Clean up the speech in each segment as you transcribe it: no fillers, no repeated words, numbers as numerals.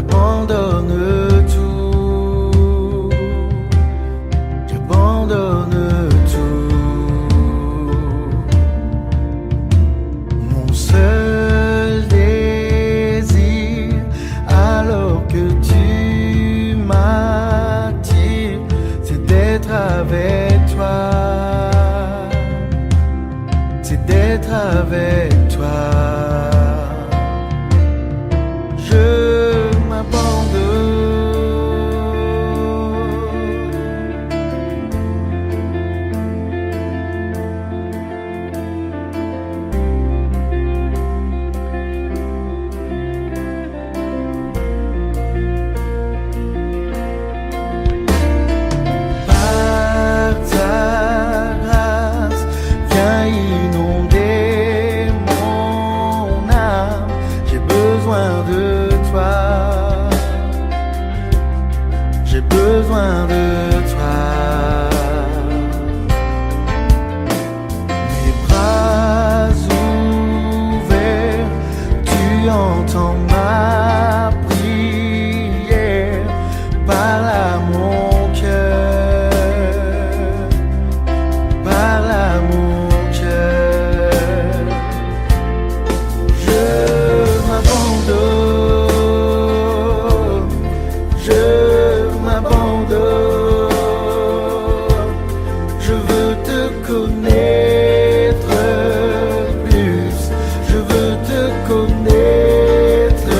J'abandonne tout, j'abandonne tout. Mon seul désir, alors que tu m'attires, c'est d'être avec toi, c'est d'être avec toi. Je m'abandonne. Par ta grâce, viens inonder mon âme. J'ai besoin de toi, j'ai besoin de toi. Mes bras ouverts, tu entends ma prière. Parle à mon cœur, parle à mon cœur. Je m'abandonne, je veux te connaître plus, je veux te connaître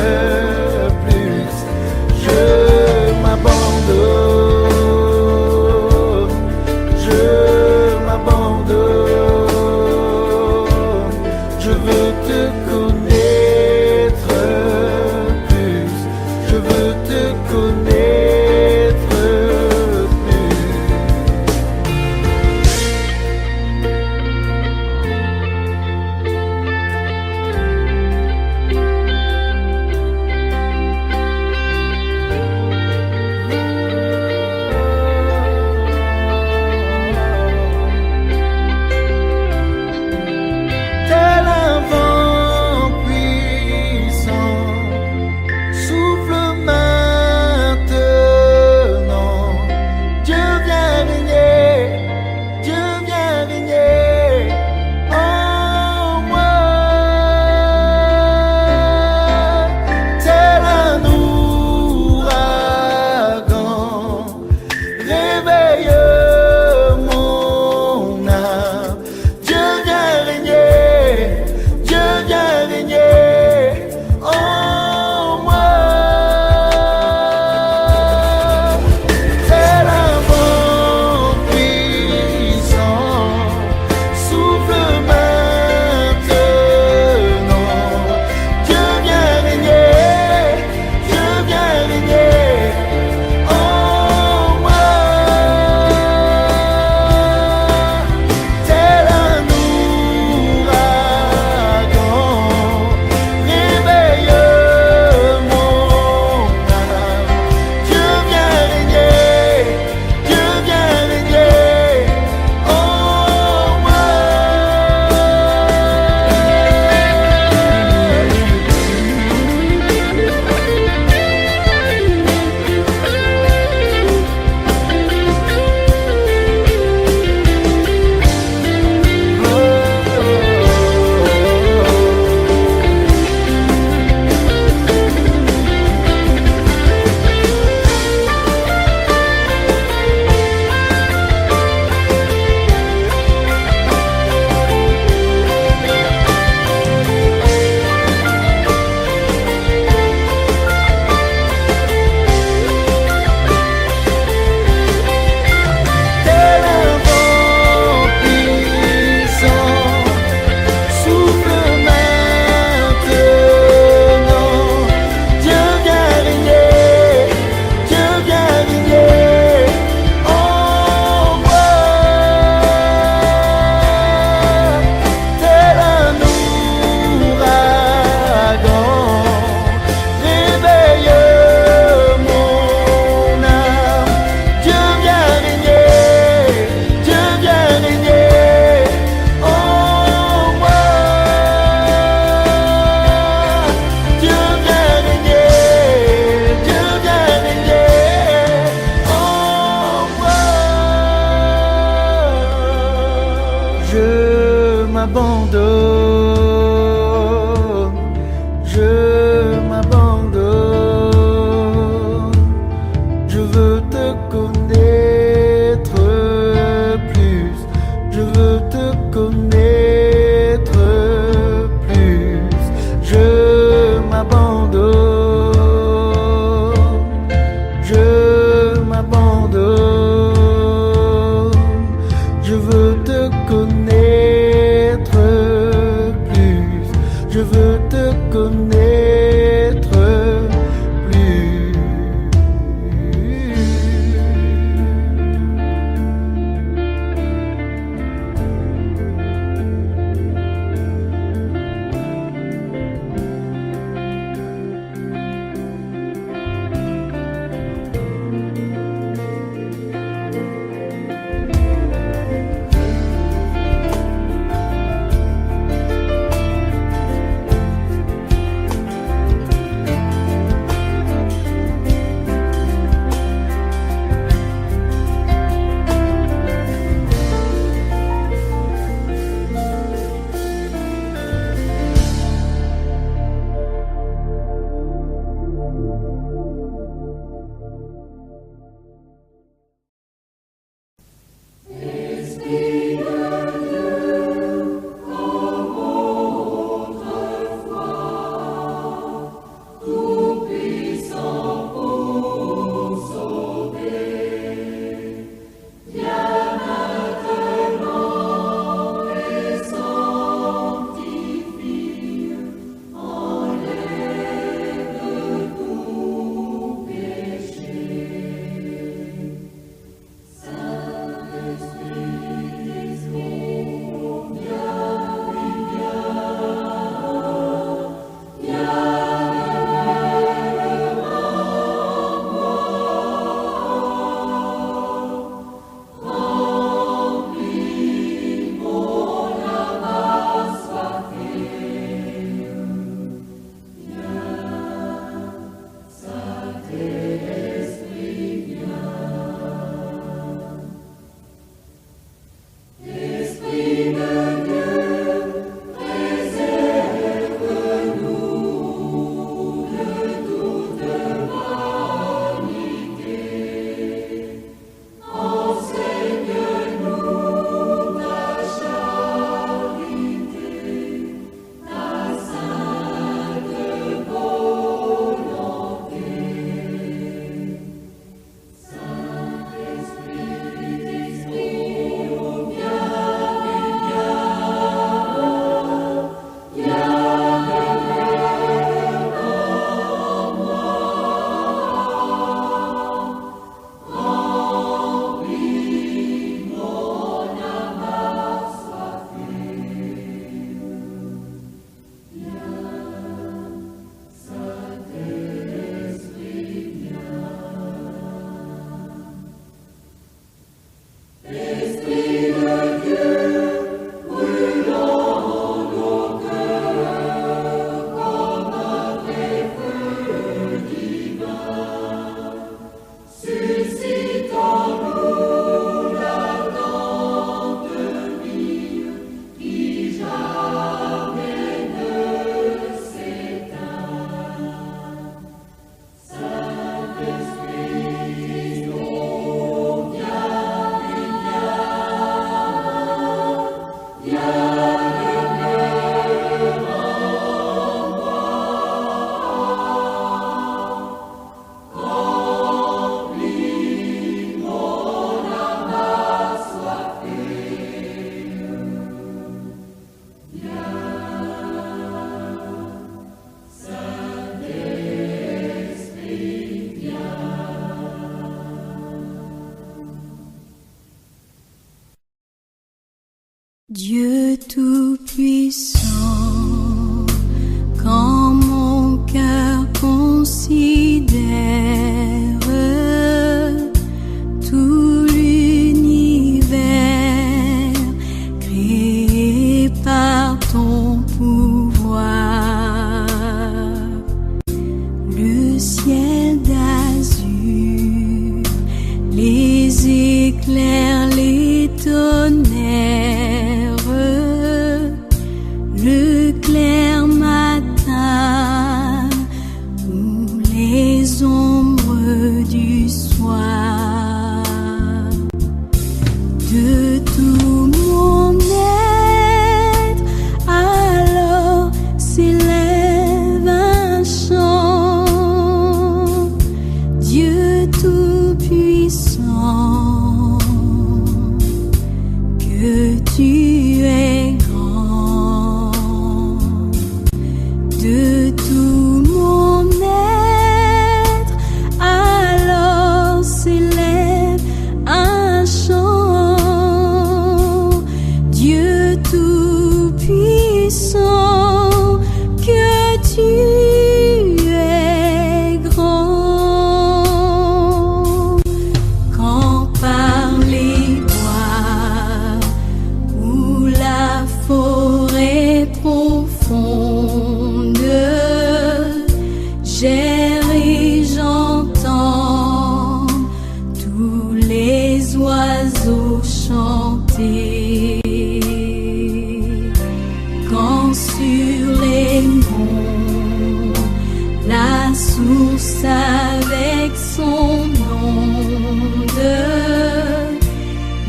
son onde,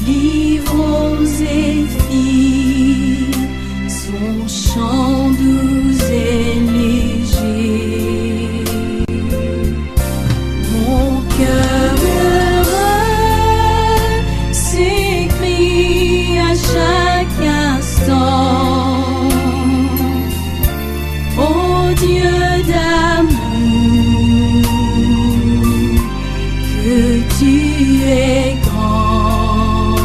livre aux filles, son chant doux et léger. Mon cœur heureux s'écrie à chaque instant, ô Dieu d'amour, que tu es grand.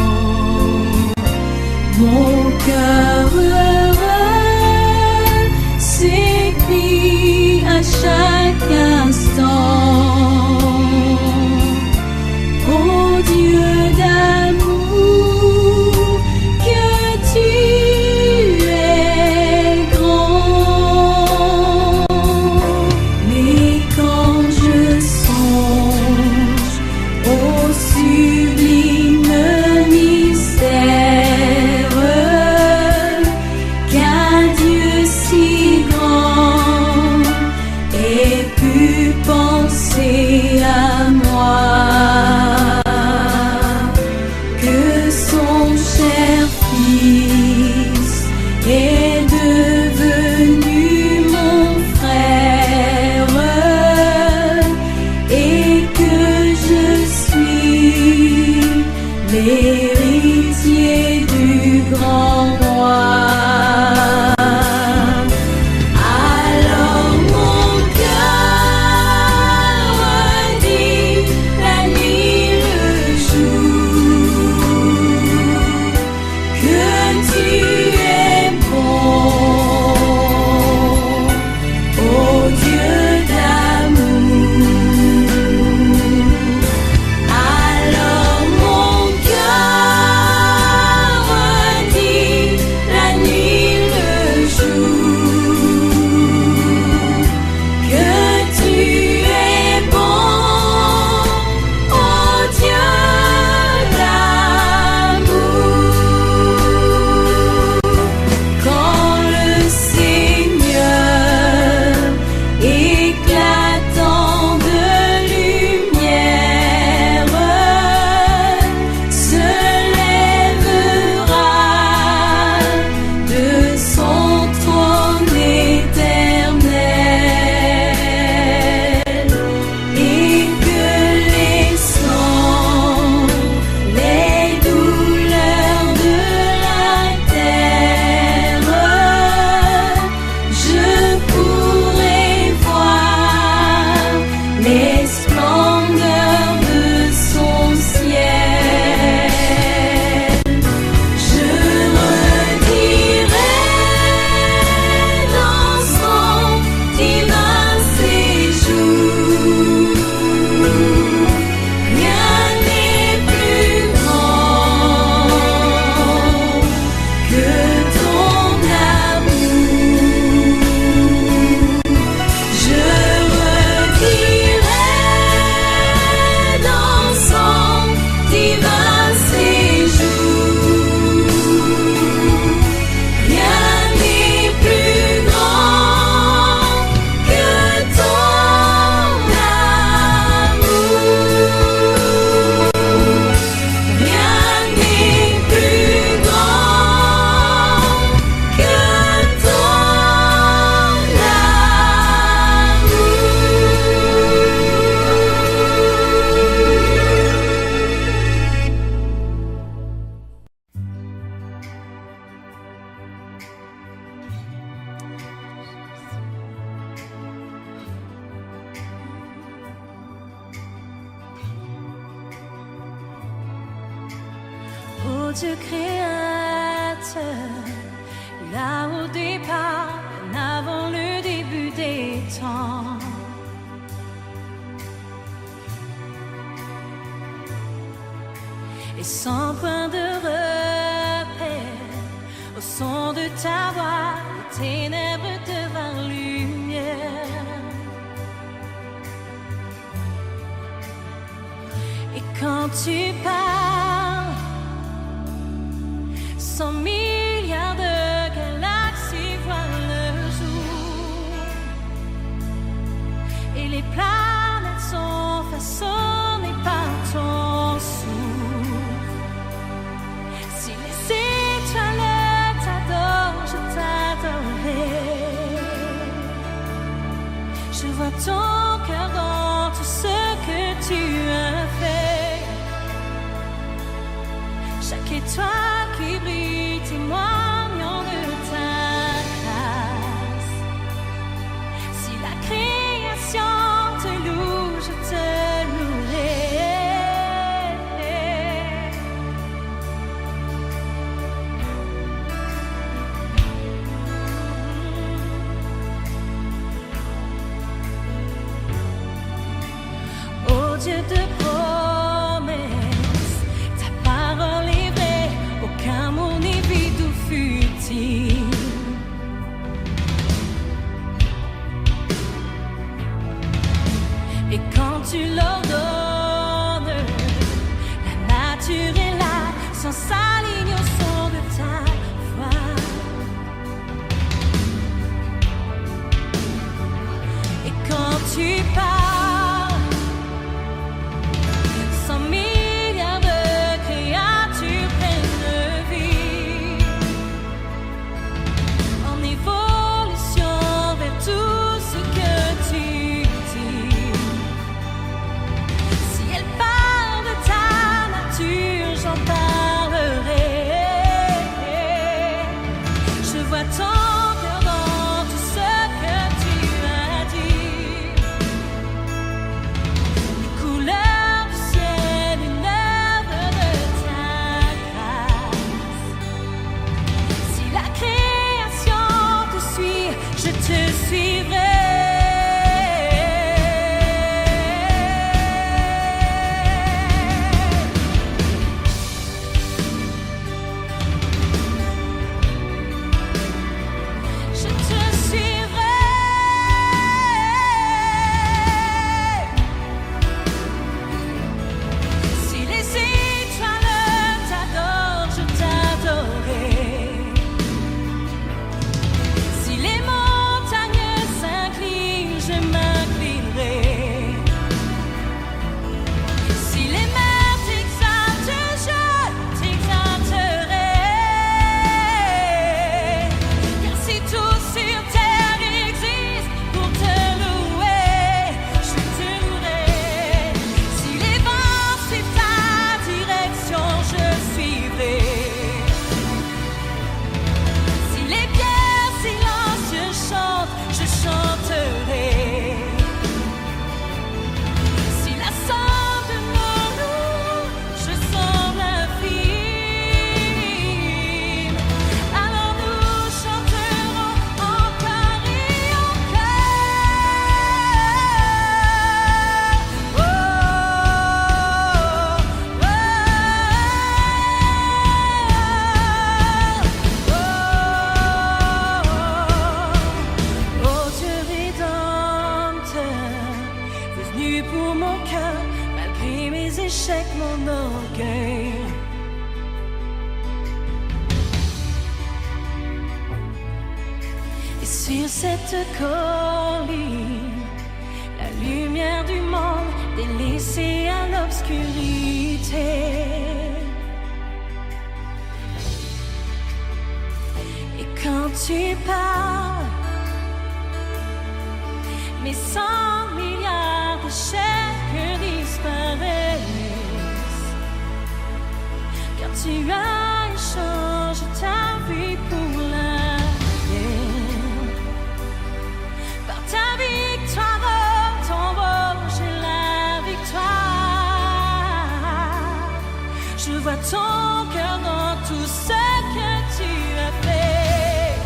Mon cœur heureux s'écrie à chaque instant, ô Dieu d'amour, que tu es grand. Mais quand je songe au sublime mystère qu'un Dieu si grand ait pu penser à moi, que son cher Fils est devenu mon frère et que je suis l'héritier du grand roi. Alors mon cœur dit la nuit le jour que tu es bon, ô Dieu d'amour. Alors mon cœur dit la nuit le jour que tu es bon, ô Dieu d'amour. Quand le Seigneur éclatant de lumière se lèvera de son trône éternel et que les sangs, les douleurs de la terre, je pourrai voir les splendeurs de son ciel. Je redirai dans son divin séjour, rien n'est plus grand que ton amour. Je redirai dans son divin séjour, rien n'est plus grand que ton amour. Rien n'est plus grand que ton Ô Dieu créateur, là au départ, bien avant le début des temps, et sans point de repère, au son de ta voix, les ténèbres devinrent lumière. Et quand tu parles, 100 milliards de galaxies voient le jour, et les planètes sont façonné par ton souffle. Si les étoiles t'adorent, je t'adorerai. Je vois ton cœur dans tout ce que tu as fait. Chaque étoile qui brille témoignant de ta grâce. Si la création te loue, je te louerai. Oh Dieu de promesses, ta parole est vraie, aucun mot n'est vide ou futile. Et quand tu l'ordonnes, la nature est là, sans s'aligne au son de ta voix. Et quand tu parles, 100 milliards de créatures prennent vie, en évolution vers tout ce que tu dis. Si elle parle de ta nature, j'en parlerai. Je vois ton cœur dans tout ce que tu as dit. Les couleurs du ciel, une œuvre de ta grâce. Si la création te suit, je te suivrai. Je te suivrai. Si les étoiles t'adorent, je t'adorerai. Si les montagnes s'inclinent, je m'inclinerai. Si les mers t'exaltent, je t'exalterai. Car si tout sur terre existe pour te louer, je te louerai. Si les vents suivent ta direction, je suivrai. Si les pierres silencieux chantent, je chanterai. Si la somme de nos loups, je semble infime, alors nous chanterons encore et encore. Oh, oh, oh, Dieu rédempteur, venu pour mon cœur, malgré mes échecs, mon orgueil. Et sur cette colline, la lumière du monde délaissée à l'obscurité. Et quand tu parles, mes 100 milliards de chèques disparaissent. Car tu as échangé ta vie pour la mienne. Par ta victoire, ton vol, j'ai la victoire. Je vois ton cœur dans tout ce que tu as fait.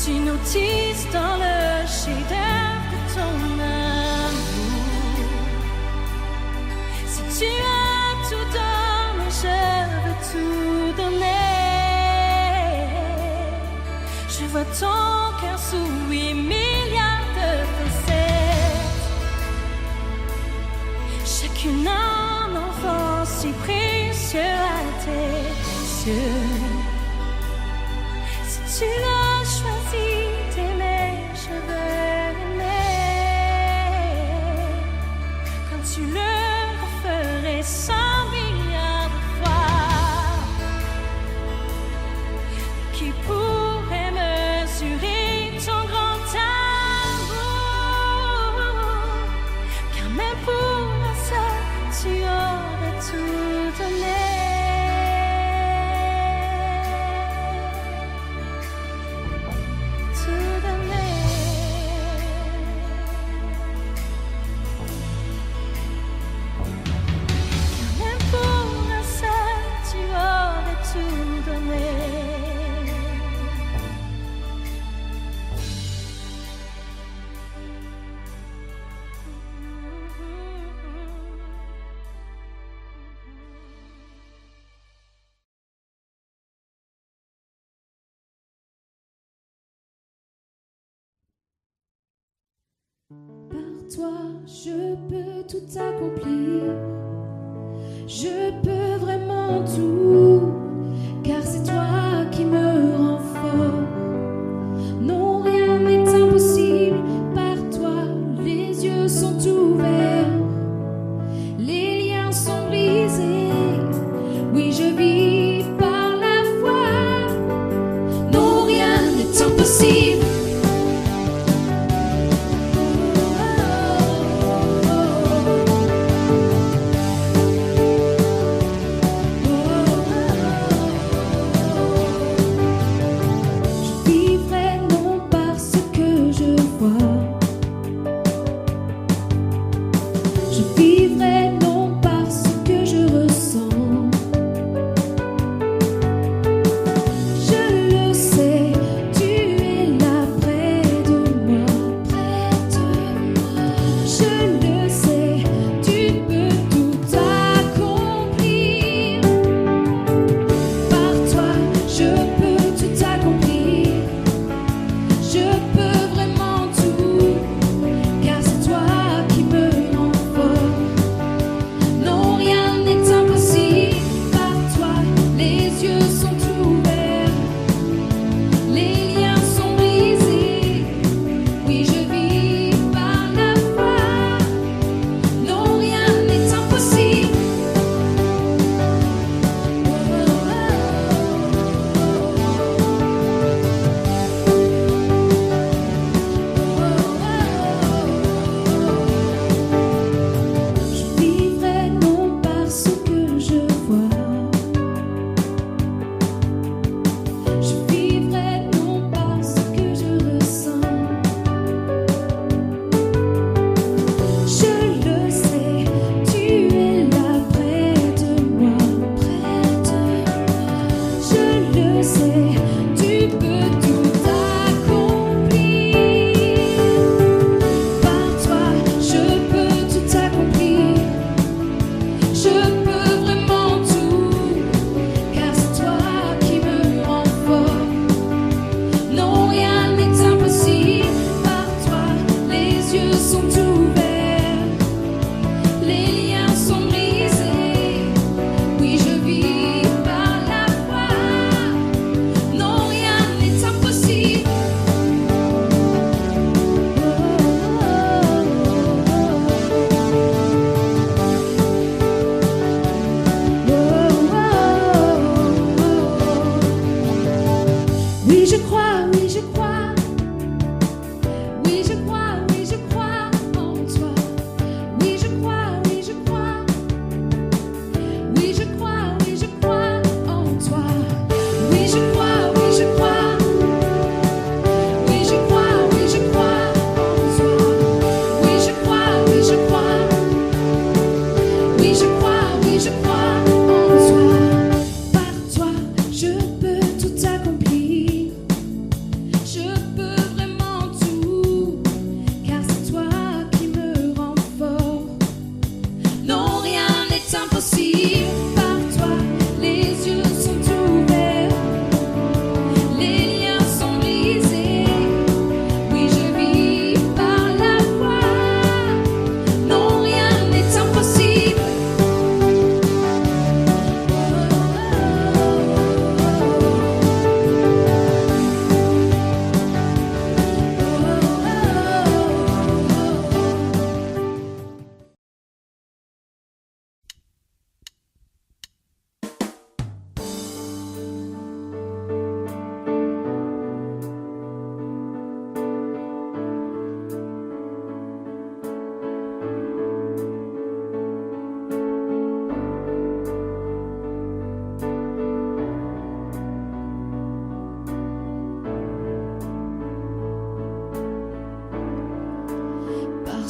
Tu nous tisses dans le chef-d'œuvre de ton amour. Si tu as tout donné, je veux tout donner. Je vois ton cœur sous 8 milliards de facettes. Chacune un enfant si précieux à tes yeux. Si tu as choisi d'aimer, je veux l'aimer. toi, je peux tout accomplir. Je peux vraiment tout, car c'est toi qui me rends fort. Non, rien n'est impossible, par toi, les yeux sont ouverts, les liens sont brisés. Oui, je vis par la foi. Non, rien n'est impossible.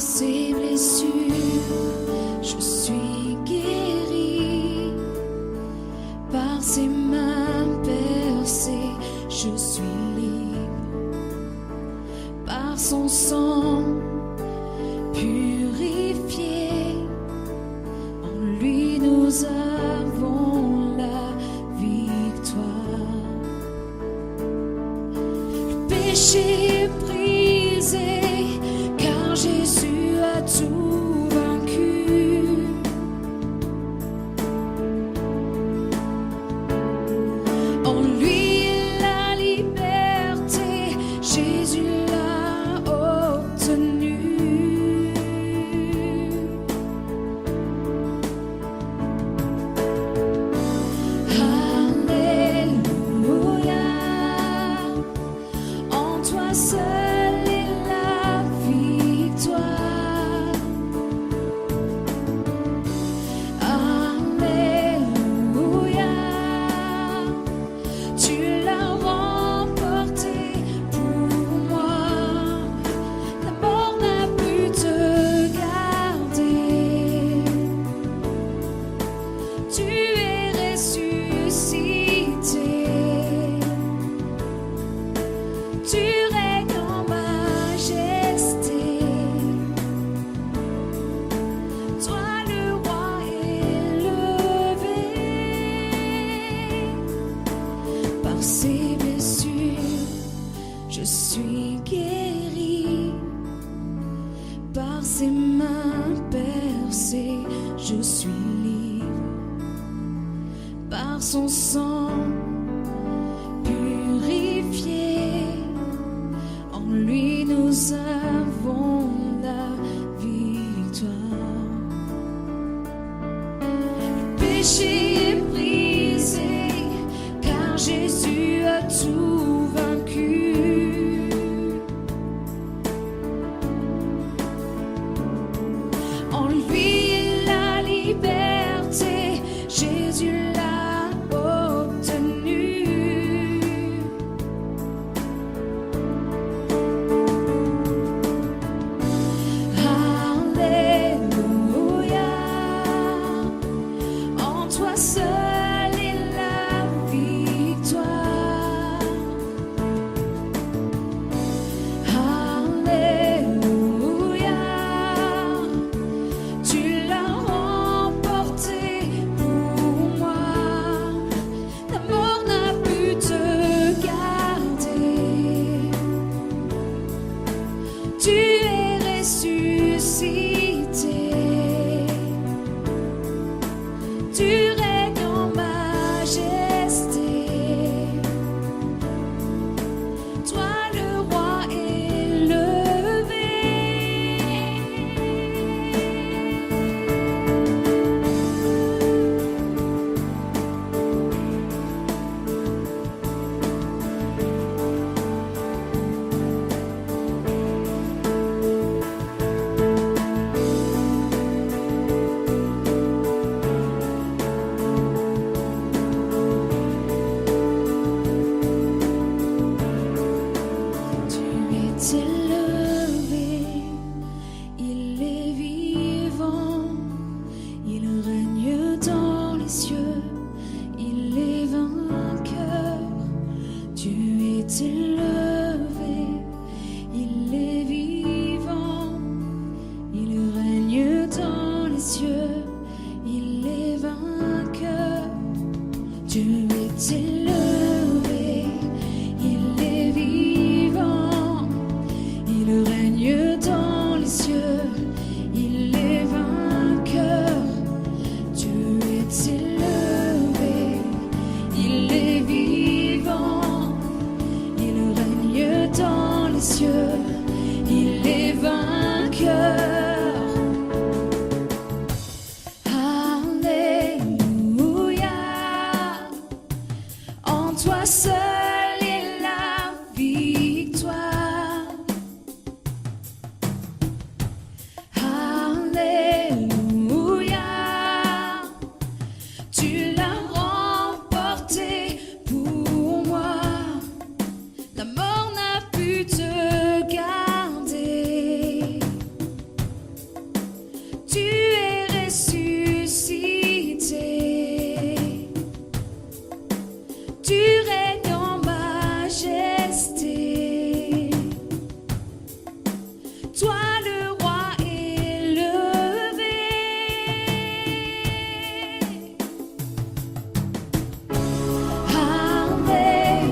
Ses blessures, je suis guérie. Par ses mains percées, je suis libre. Par son sang purifié, en lui nous avons la victoire. Le péché est brisé, car Jésus a as tout vaincu. En lui la liberté, Jésus l'a obtenue. Alléluia, en toi seul est la victoire. Alléluia, tu l'as remporté pour moi. La mort n'a pu te garder. Tu es ressuscité. Tu règnes en majesté. Toi le roi élevé. Par ses blessures, je suis guéri. Par ses mains percées, je suis libre. Par son sang purifié, en lui nous avons la victoire. Le péché est brisé, car Jésus a tout vaincu. En lui la liberté, Jésus l'a obtenue. Alléluia, en toi seul est la victoire. Alléluia, tu l'as remporté pour moi. La mort n'a pu te garder. Tu es ressuscité. Tu règnes en majesté. Toi le roi élevé. Tu es élevé, il est vivant, il règne dans les cieux, il est vainqueur. Tu es élevé, il est vivant, il règne dans les cieux, il est vainqueur. Tu es élevé, il est vivant, il règne dans les cieux, il est vainqueur. Tu es élevé, il est vivant, il règne dans les cieux, il est vainqueur. Alléluia, en toi seul est la victoire. Alléluia, tu l'as remporté pour moi. La mort n'a pu te garder. Tu es ressuscité. Tu règnes en majesté. Toi le roi élevé.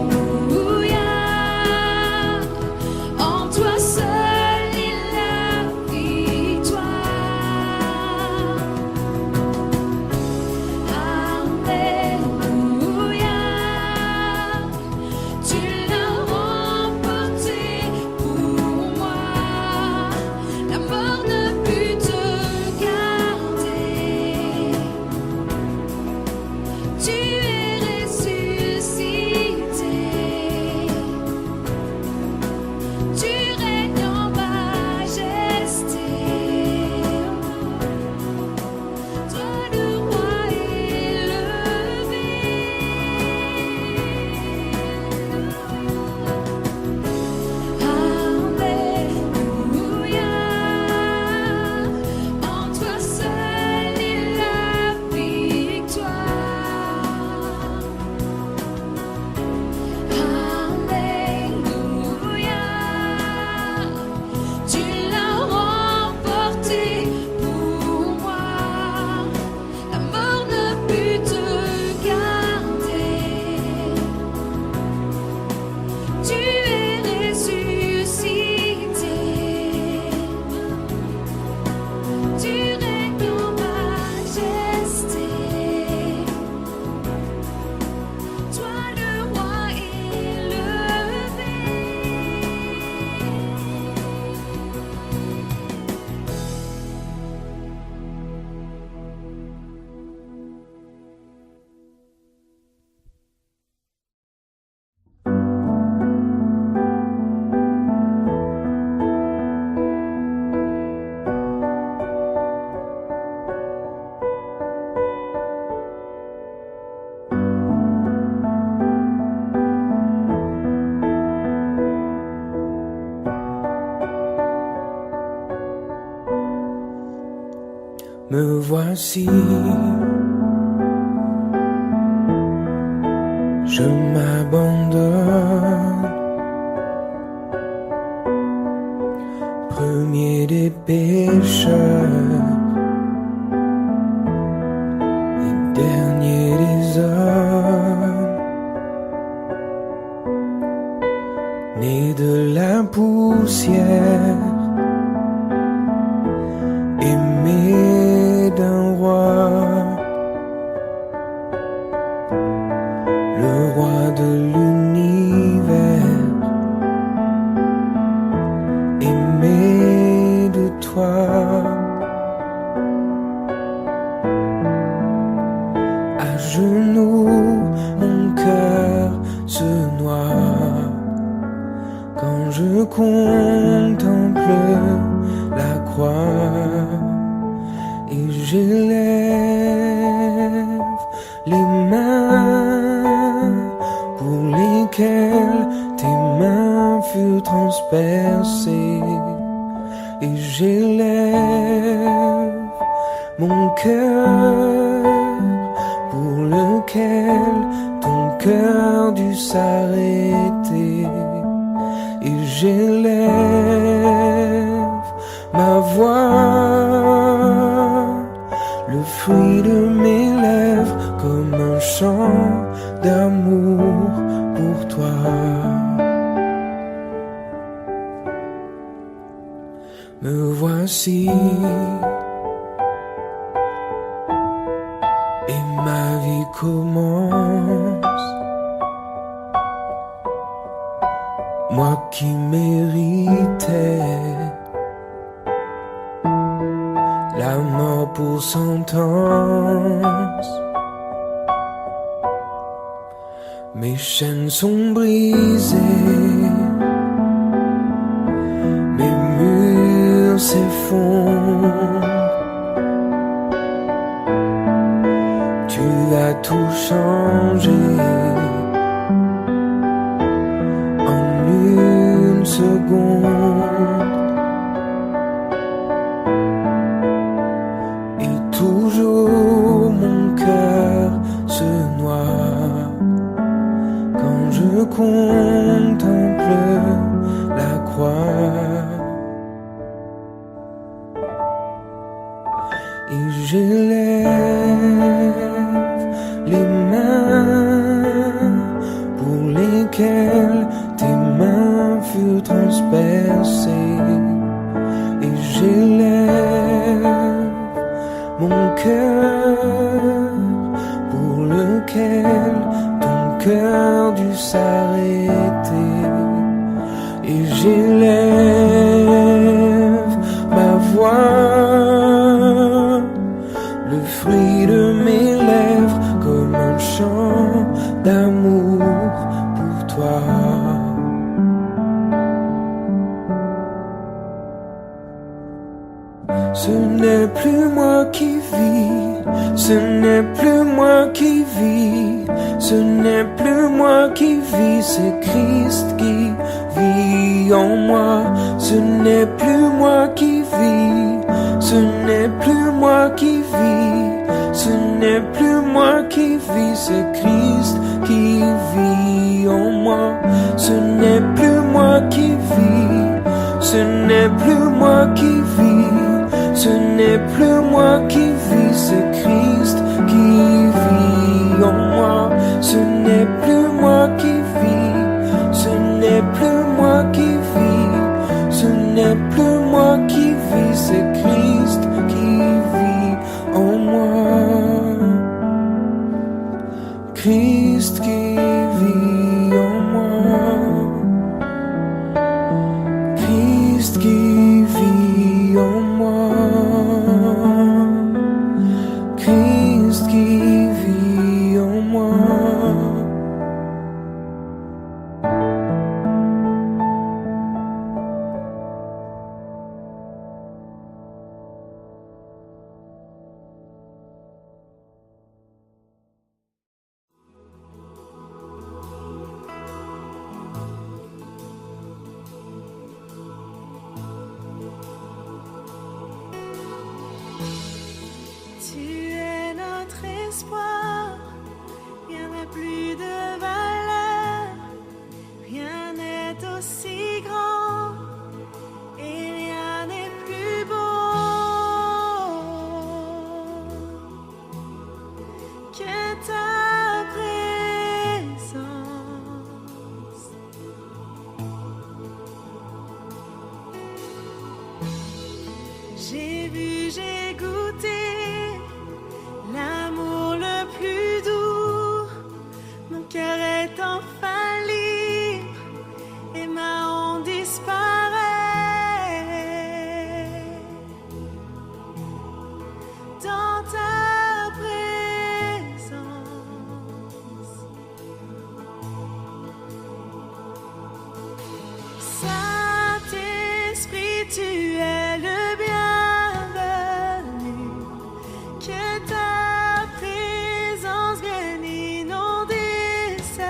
Alléluia, en toi seul est la victoire. Me voici, je m'abandonne, premier des pécheurs et dernier des hommes, né de la poussière, aimé d'un roi, le roi de l'univers, aimé de toi. À genoux, mon cœur se noie quand je contemple la croix et j'élève les mains pour lesquelles tes mains furent transpercées et j'élève mon cœur pour lequel ton cœur dut s'arrêter et j'élève ma voix, le fruit de mes lèvres comme un chant d'amour pour toi. Me voici et ma vie commence. Moi qui méritais la mort pour sentence, mes chaînes sont brisées, mes murs s'effondrent. Tu as tout changé en une seconde. Et toujours mon cœur se noie quand je contemple la croix. Et j'élève les mains pour lesquelles tes mains furent transpercées et j'élève mon cœur pour lequel ton cœur dut s'arrêter et j'élève ma voix, le fruit de mes lèvres comme un chant d'amour pour toi. Ce n'est plus moi qui vis, ce n'est plus moi qui vis, ce n'est plus moi qui vis, c'est Christ qui vit en moi. Ce n'est plus moi qui vis, ce n'est plus moi qui vis, ce n'est plus moi qui vis, c'est Christ qui vit en moi. Ce n'est plus moi qui vis, ce n'est plus moi qui vis, ce n'est plus moi qui vis, c'est Christ qui vit en moi. Ce n'est plus moi qui vis, ce n'est plus moi qui vis, ce n'est plus moi qui vis, c'est Christ qui vit en moi. Christ qui vit en moi. Christ qui vit en moi. Christ qui vit en moi. J'ai vu, j'ai goûté l'amour le plus doux. Mon cœur est enfin libre et ma honte disparaît. Dans ta présence, Saint-Esprit, tu es le bienvenu. Que ta présence vienne inonder cette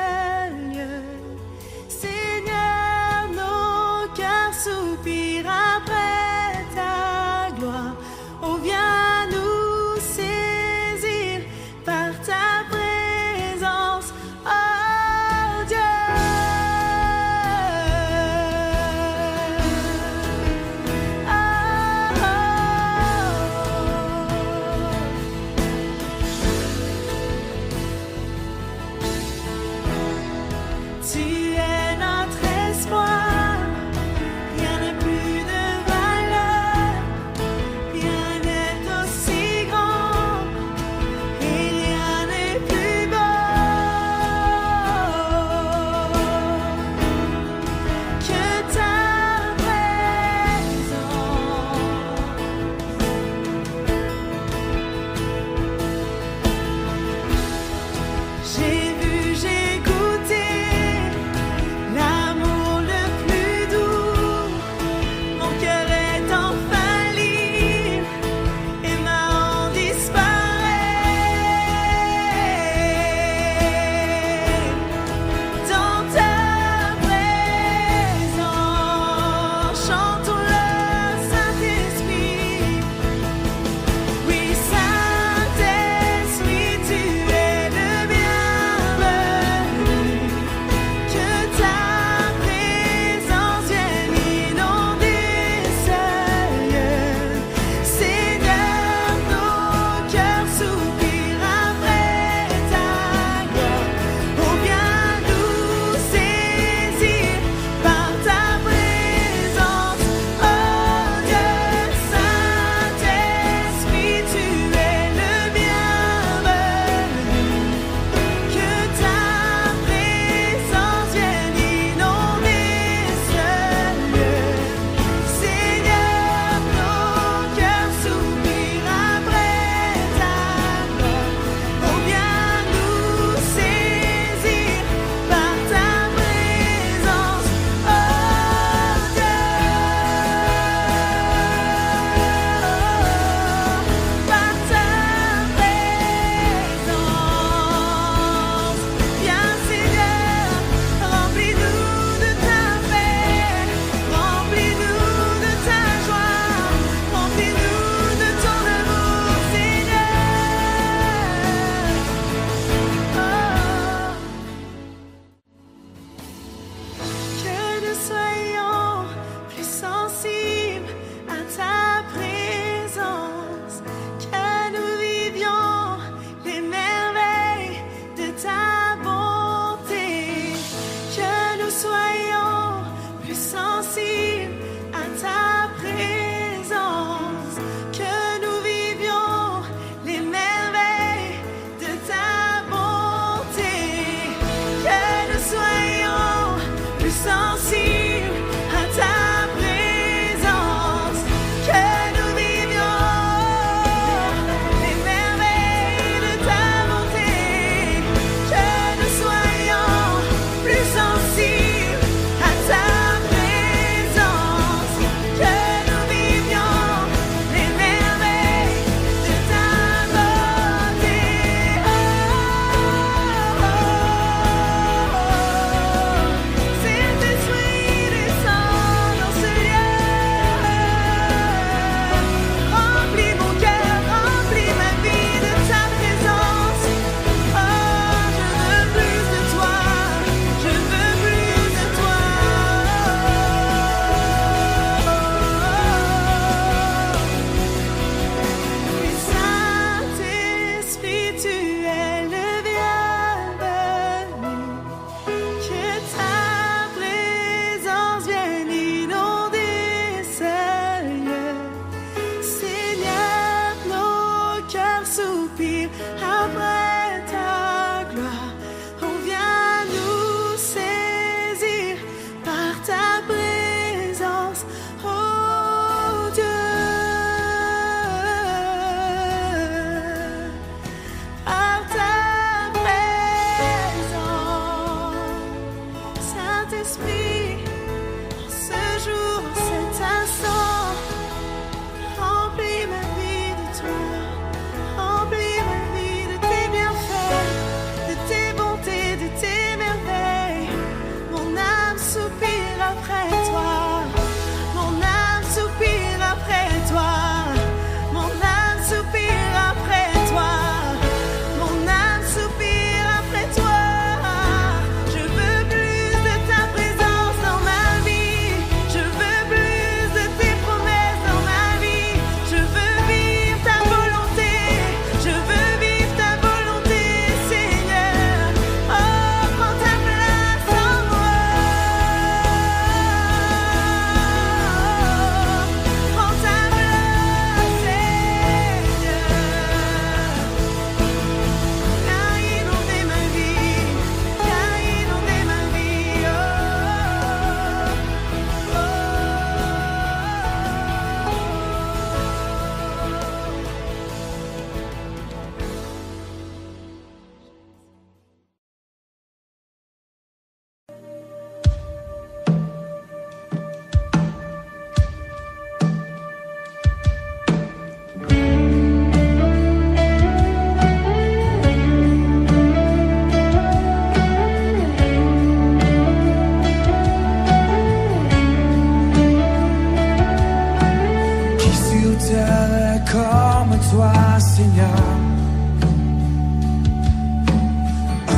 serai comme toi, Seigneur.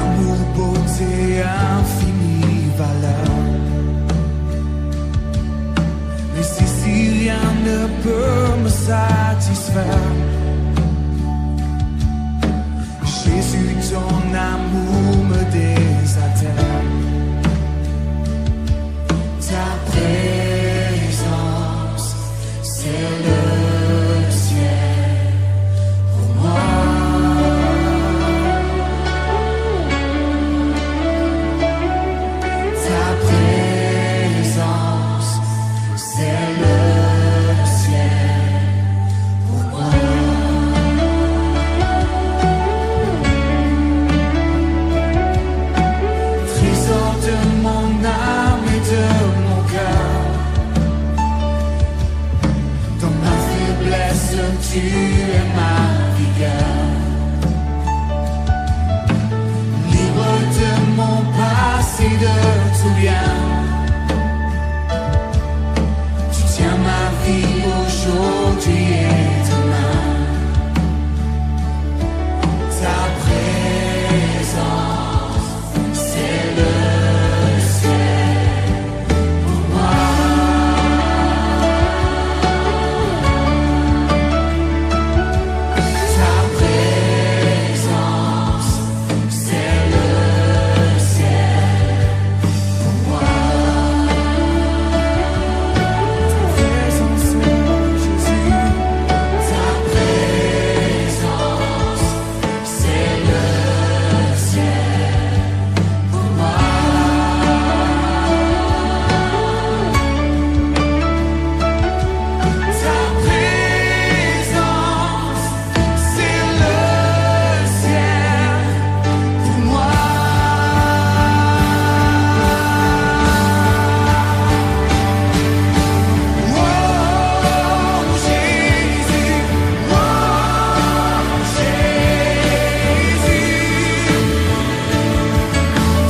Amour, beauté, infinie valeur. Mais si rien ne peut me satisfaire, Jésus, ton amour me désaltère. Ta présence, c'est le ciel pour moi. Ta présence, c'est le ciel pour moi. Trésor de mon âme et de mon cœur, dans ma faiblesse tu es ma vigueur. Libre de mon passé, de tout bien, tu tiens ma vie aujourd'hui et demain. Ta présence, c'est le ciel pour moi. Ta présence, c'est le ciel pour moi. Ta présence, Jésus. Ta présence, c'est le ciel pour moi. Ta présence, c'est le ciel pour moi. Oh Jésus, oh Jésus,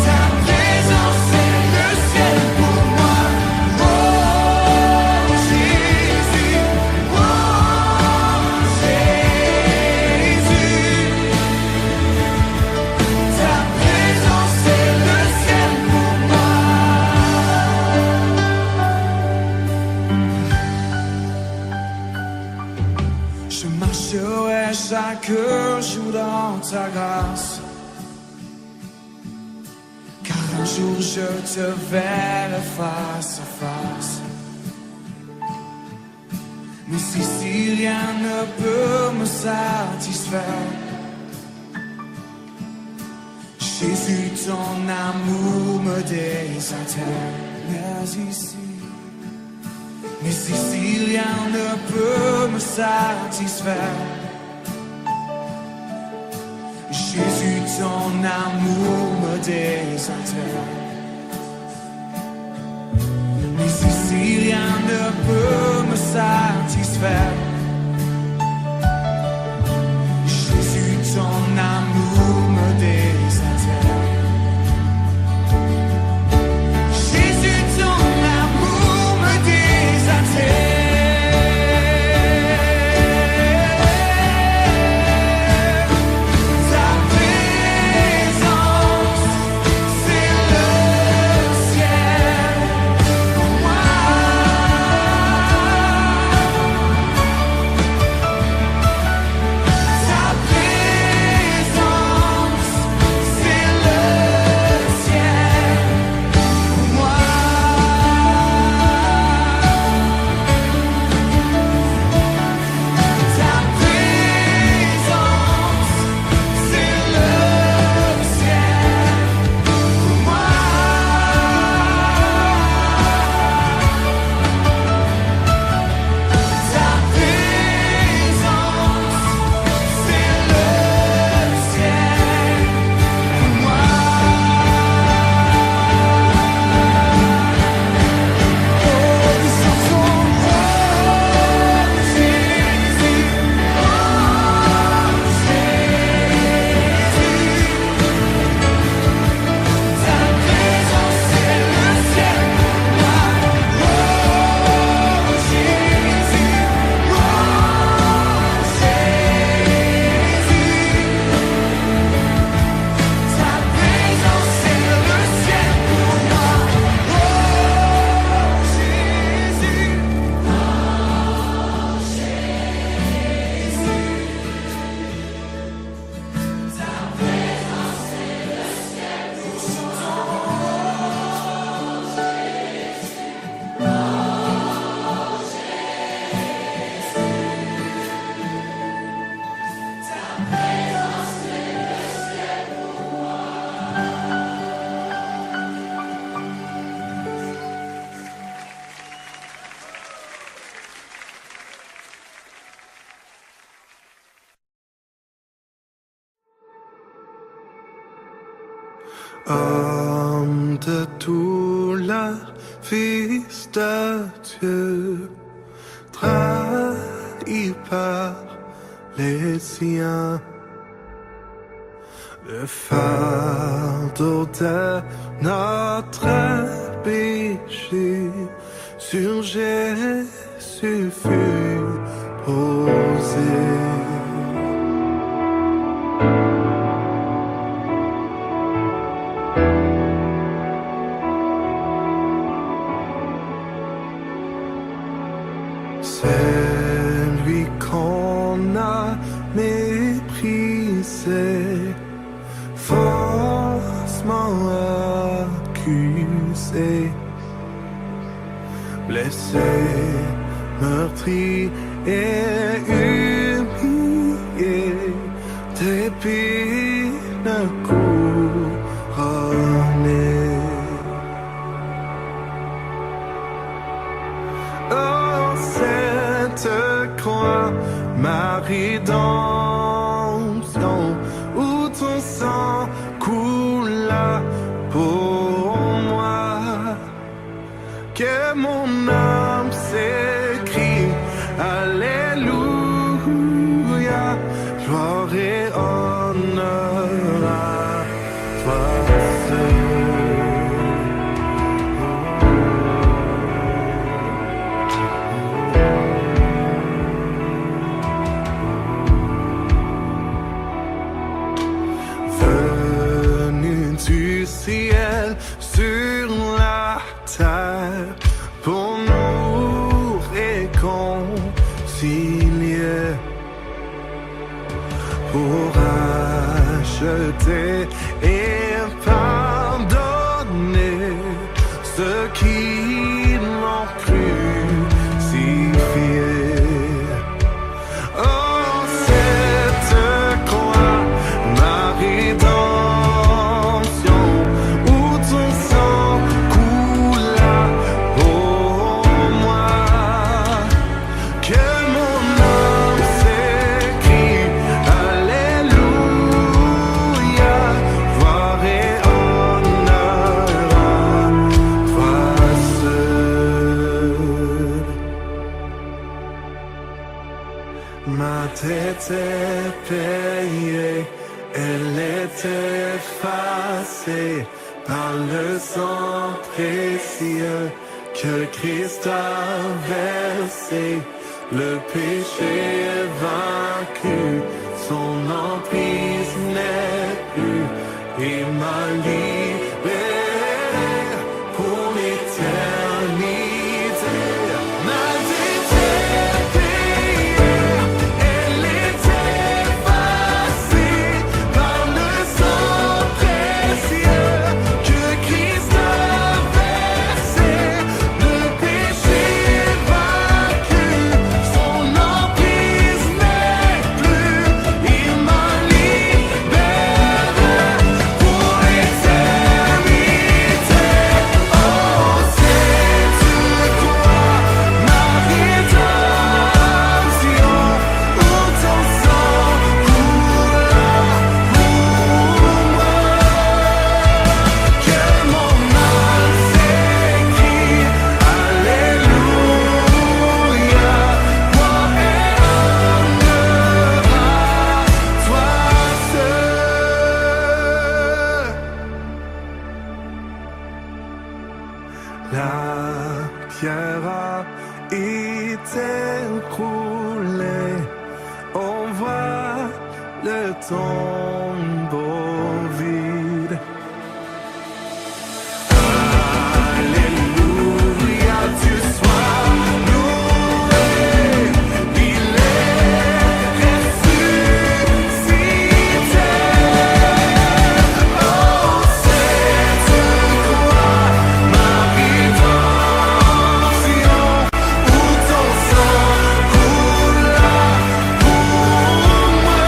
ta présence, c'est le ciel pour moi. Oh Jésus, oh Jésus, ta présence, c'est le ciel pour moi. Je marcherai chaque jour dans ta grâce, car un jour je te verrai face à face. Mais si rien ne peut me satisfaire, Jésus, ton amour me désaltère. Mais si rien ne peut me satisfaire, Jésus, ton amour me désaltère. Mais si rien ne peut me satisfaire, Jésus, ton amour me désaltère. Jésus, ton amour me désaltère. Ta présence, c'est le ciel pour moi. Homme de tout la Fils de Dieu, trahi par les siens, le fardeau de notre péché sur Jésus fut posé. C'est lui qu'on a méprisé, faussement accusé, blessé, meurtri et humilié, d'épines couronnées. Oh, cette croix, ma rédemption, où ton sang coula pour moi, que mon âme s'écrie, Alléluia, gloire et honneur à toi seul. Du ciel sur la terre pour nous réconcilier, pour acheter et pardonner ceux qui l'ont crucifié. Oh, cette croix, ma rédemption, où ton sang coula pour moi, que mon âme s'écrie, Alléluia, gloire et honneur à toi seul. Ma dette est payée, elle est effacée par le sang précieux que Christ a versé. Le péché est vaincu, son emprise n'est plus, et m'a libéré pour l'éternité. Ma dette est payée, elle est effacée par le sang précieux que Christ a versé. Le péché est vaincu, son emprise n'est plus, il m'a libéré pour l'éternité. Oh, cette croix, ma rédemption, où ton sang coula pour moi, que mon âme s'écrie, Alléluia, gloire et honneur à toi seul. La pierre a été roulée, on voit le tombeau vide. Alléluia, tu sois loué, il est ressuscité. Oh, cette croix, ma rédemption, où ton sang coula pour moi,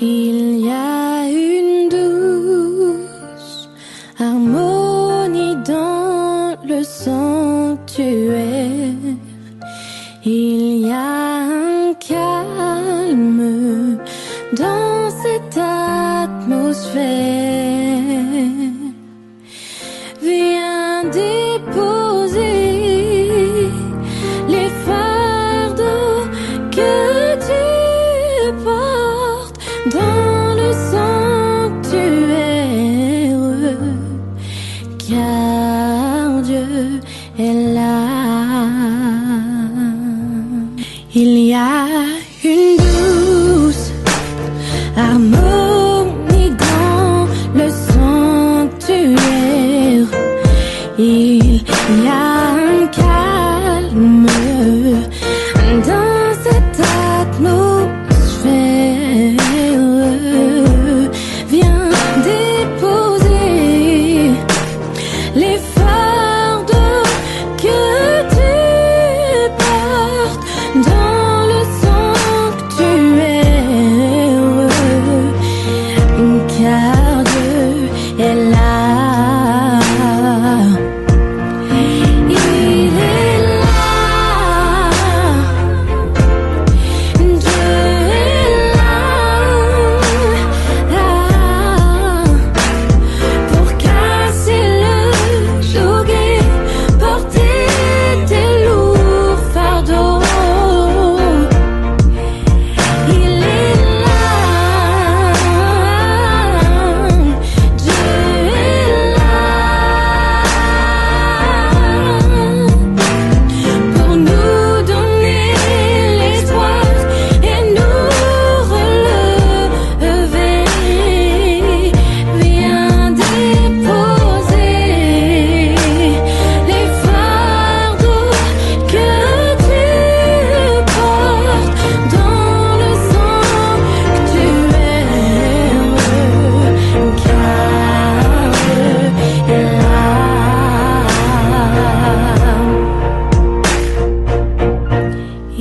Il y a une douce harmonie dans le sanctuaire. Il y a un calme dans cette atmosphère. Viens déposer les fardeaux que tu portes dans le sanctuaire, car Dieu est là. Il y a une douce harmonie dans le sanctuaire. Il y a un calme dans cette atmosphère. Viens déposer les fardeaux que tu portes dans le sanctuaire, car Dieu est là.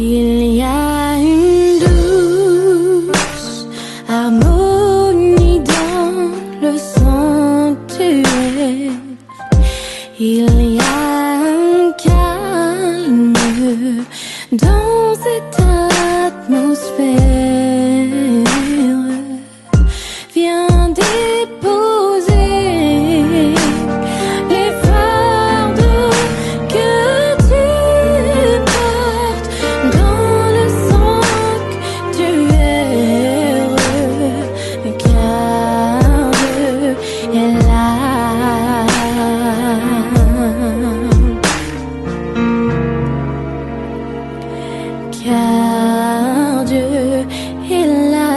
Il y a une douce harmonie dans le sanctuaire. Il y a un calme dans cette atmosphère. Viens déposer les fardeaux que tu portes dans le sanctuaire, car Dieu est là. Car Dieu est là.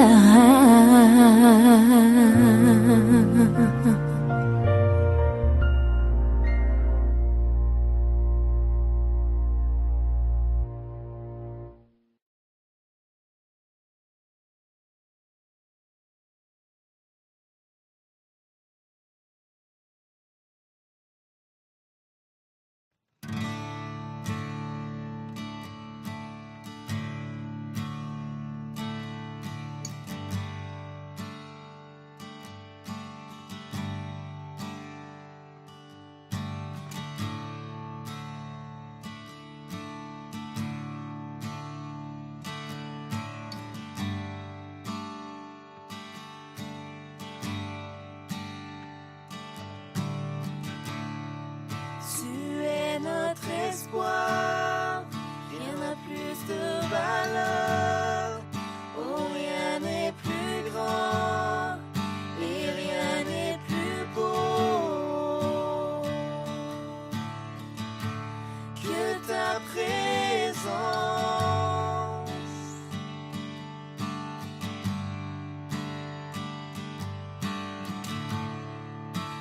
Tu es notre espoir, rien n'a plus de valeur. Oh, rien n'est plus grand et rien n'est plus beau que ta présence.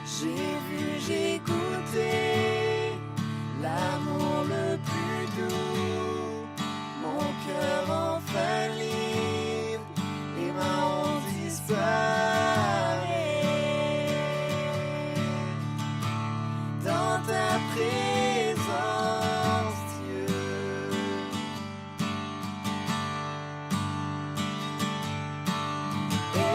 J'ai vu, j'ai goûté l'amour le plus doux, mon cœur enfin libre et ma honte disparaît. Dans ta présence, Dieu. Et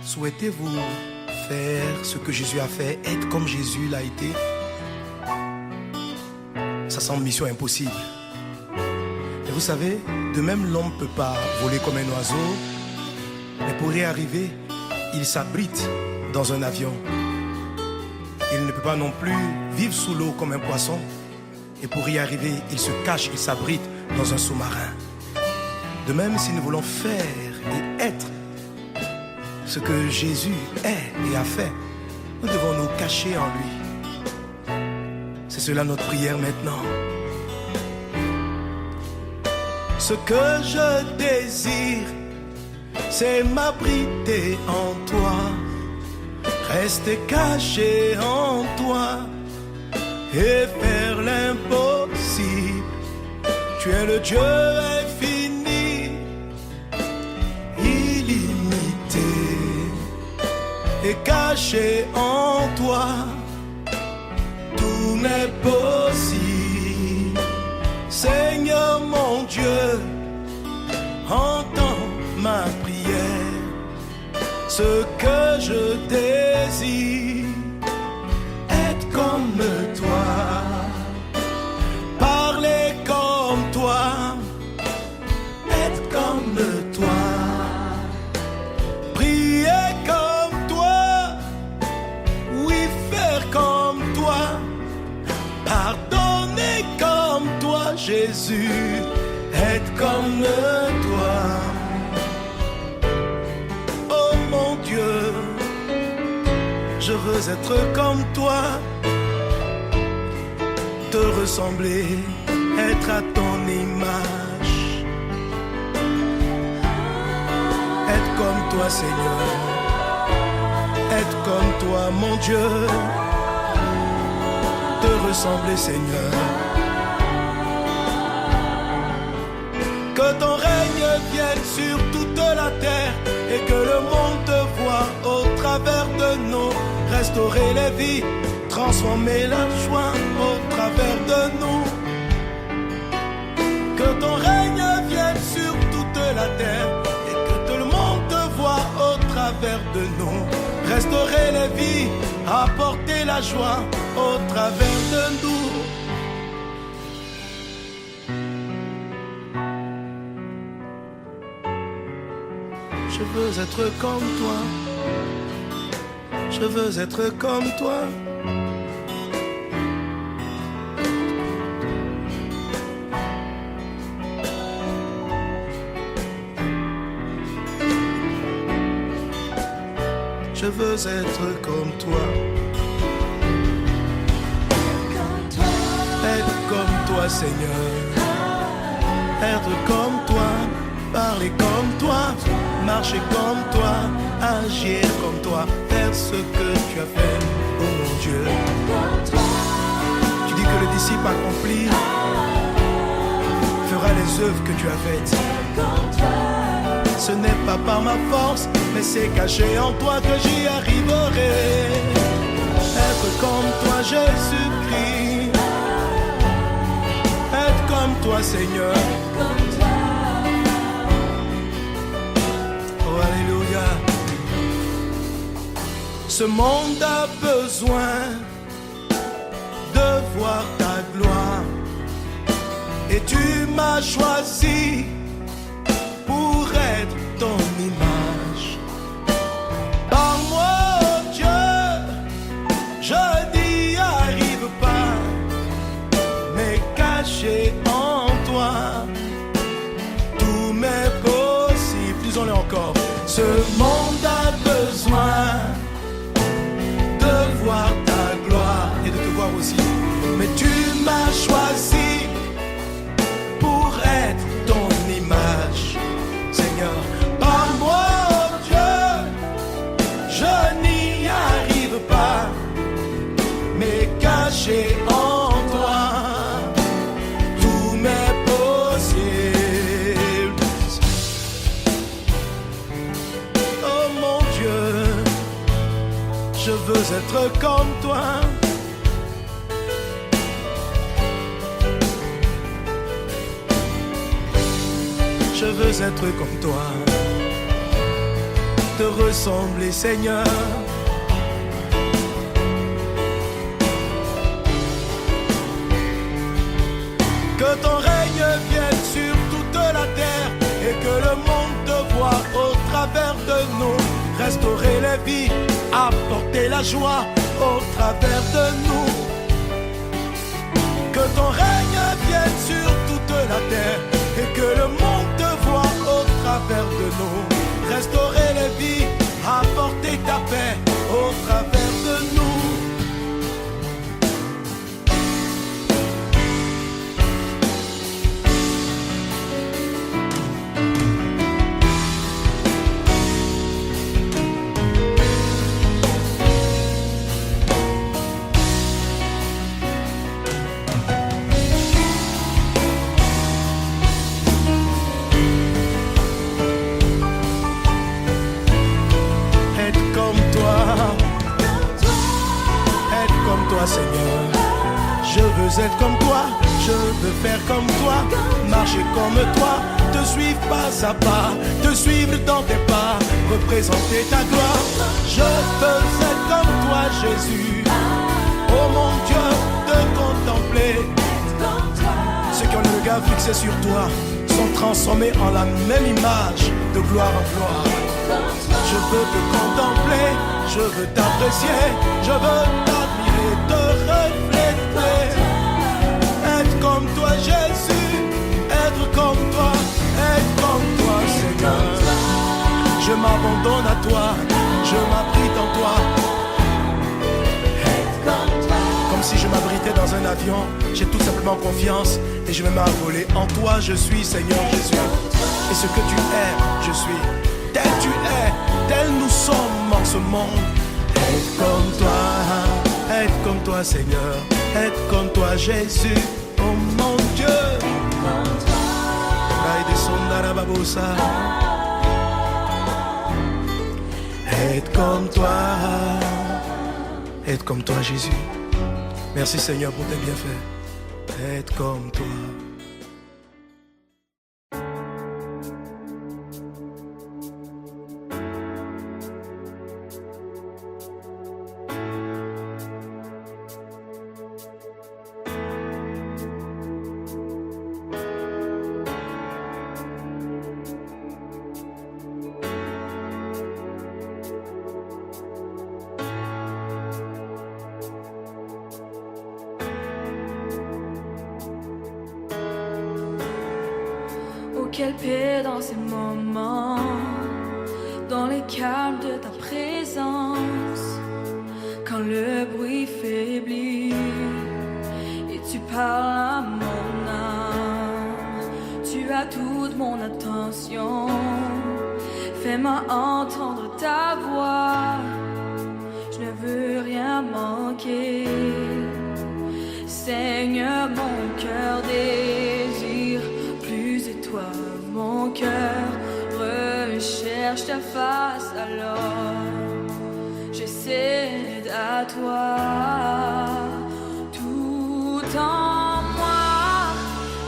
Souhaitez-vous faire ce que Jésus a fait, être comme Jésus l'a été? Ça semble mission impossible. Et vous savez, de même l'homme ne peut pas voler comme un oiseau, mais pour y arriver, il s'abrite dans un avion. Il ne peut pas non plus vivre sous l'eau comme un poisson. Et pour y arriver, il se cache, il s'abrite dans un sous-marin. De même, si nous voulons faire et être ce que Jésus est et a fait, nous devons nous cacher en lui. C'est cela notre prière maintenant. Ce que je désire, c'est m'abriter en toi, rester caché en toi et faire l'impossible. Tu es le Dieu infini, illimité, et caché en toi, tout n'est possible. Seigneur mon Dieu, entends ma prière. Ce que je désire, être comme toi, parler comme toi, être comme toi, prier comme toi, oui, faire comme toi, pardonner comme toi, Jésus, être comme toi. Oh mon Dieu, je veux être comme toi, te ressembler, être à ton image, être comme toi, Seigneur, être comme toi, mon Dieu, te ressembler, Seigneur. Que ton règne vienne sur toute la terre et que le monde te voie au travers de nous. Restaurer les vies, transformer la joie au travers de nous. Que ton règne vienne sur toute la terre et que tout le monde te voie au travers de nous. Restaurer les vies, apporter la joie au travers de nous. Je veux être comme toi. Je veux être comme toi. Je veux être comme toi. Être comme toi, Seigneur. Être comme toi. Parler comme toi. Marcher comme toi. Agir comme toi. Faire ce que tu as fait, oh mon Dieu. Tu dis que le disciple accompli fera les œuvres que tu as faites. Ce n'est pas par ma force, mais c'est caché en toi que j'y arriverai. Être comme toi, Jésus-Christ. Être comme toi, Seigneur. Oh, alléluia. Ce monde a besoin de voir ta gloire. Et tu m'as choisi pour être ton image. Par moi, oh Dieu, je n'y arrive pas, mais caché en toi, tout m'est possible. Disons-le encore. Ce monde a besoin de voir ta gloire et de te voir aussi. Mais tu m'as choisi pour être ton image. Seigneur, par moi, oh Dieu, je n'y arrive pas, mais caché en toi, tout m'est possible. Oh mon Dieu, je veux être comme toi. Je veux être comme toi. te ressembler, Seigneur. Que ton règne vienne sur toute la terre et que le monde te voie au travers de nous. Restaurer les vies, apporter la joie au travers de nous. Que ton règne vienne sur toute la terre et que le monde te voie au travers de nous. Restaurer les vies, apporter ta paix au travers de nous. Seigneur, je veux être comme toi, je veux faire comme toi, marcher comme toi, te suivre pas à pas, te suivre dans tes pas, représenter ta gloire. Je veux être comme toi, Jésus. Oh mon Dieu, te contempler. Ceux qui ont le regard fixé sur toi sont transformés en la même image, de gloire en gloire. Je veux te contempler, je veux t'apprécier, je veux t'admirer, te refléter. Être comme toi, Jésus, être comme toi, Seigneur. Je m'abandonne à toi, je m'abrite en toi. Comme si je m'abritais dans un avion, j'ai tout simplement confiance et je me mets à voler. En toi je suis, Seigneur Jésus. Et ce que tu es, je suis. Tel tu es, tel nous sommes en ce monde. Être comme toi, Seigneur. Être comme toi, Jésus. Oh mon Dieu. Être comme toi. Être comme toi, Jésus. Merci Seigneur pour tes bienfaits. Être comme toi. Quelle paix dans ces moments, dans les calmes de ta présence, quand le bruit faiblit et tu parles à mon âme. Tu as toute mon attention, fais-moi entendre ta voix. Je ne veux rien manquer, Seigneur, mon cœur désire plus de toi. Mon cœur recherche ta face, alors je cède à toi. Tout en moi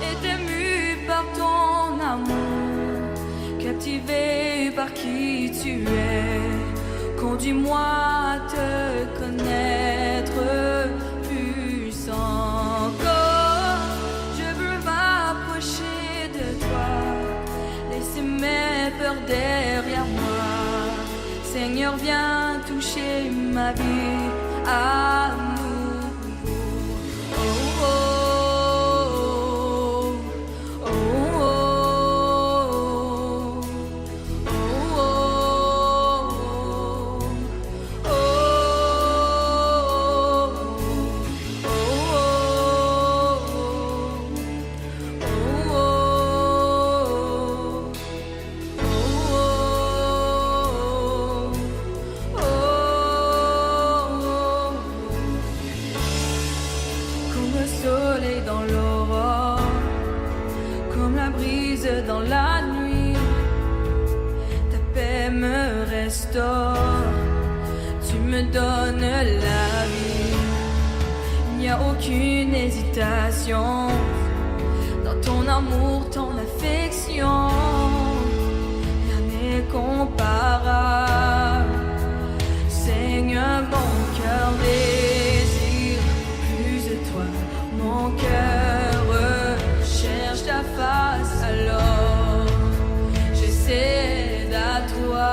est ému par ton amour, captivé par qui tu es. Conduis-moi à te connaître plus encore. Je veux m'approcher de toi, laisser mes peurs derrière moi. Seigneur, viens toucher ma vie à nouveau. Oh, oh, oh, oh, dans la nuit, ta paix me restaure, tu me donnes la vie. Il n'y a aucune hésitation dans ton amour, ton affection. Rien n'est incomparable. Seigneur, mon cœur désire plus de toi. Mon cœur recherche ta face, alors j'essaie à toi.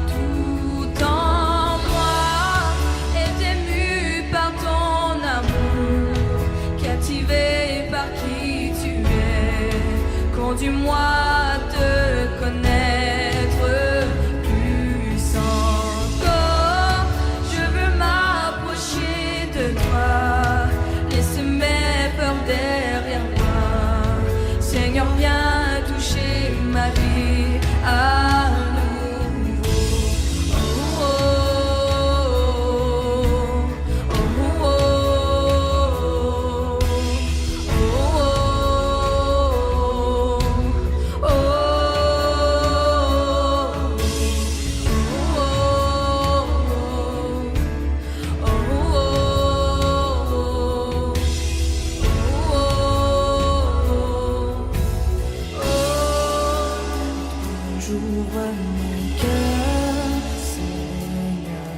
Tout en moi est ému par ton amour, captivé par qui tu es. Conduis-moi à te connaître plus encore. Je veux m'approcher de toi, laisse mes peurs derrière moi. Seigneur, viens toucher ma vie à nouveau. Oh, oh, oh, oh, oh, oh, oh, oh. J'ouvre mon cœur, Seigneur.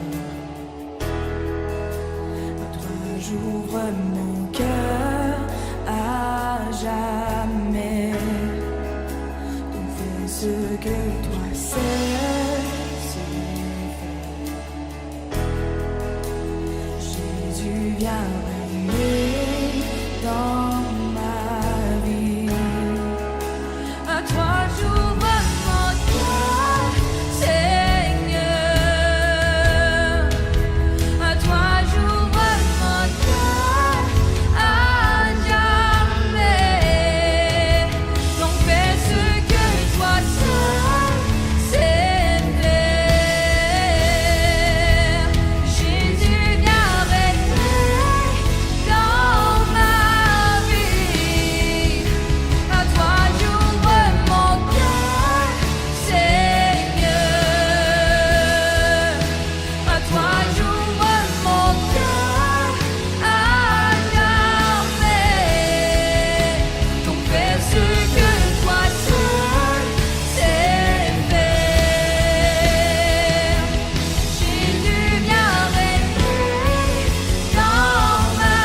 À toi j'ouvre mon cœur à jamais. Donc fais ce que toi sais faire. Jésus, viens régner dans ma vie. À toi j'ouvre mon cœur, Seigneur. À toi j'ouvre mon cœur à jamais. Donc fais ce que toi seul sais faire. Jésus, viens régner dans ma vie. À toi j'ouvre mon cœur, Seigneur. À toi j'ouvre mon cœur à jamais. Donc fais ce que toi seul sais faire. Jésus, viens régner dans ma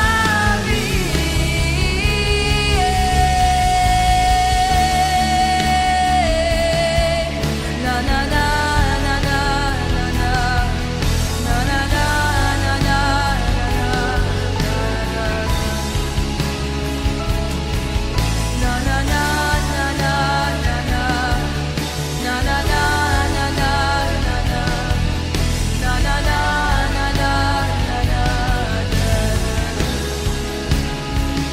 vie. Na na na na na na na. Na na na na na na. Na na na na na na na. Na na na na na na na. Na na na na na na na.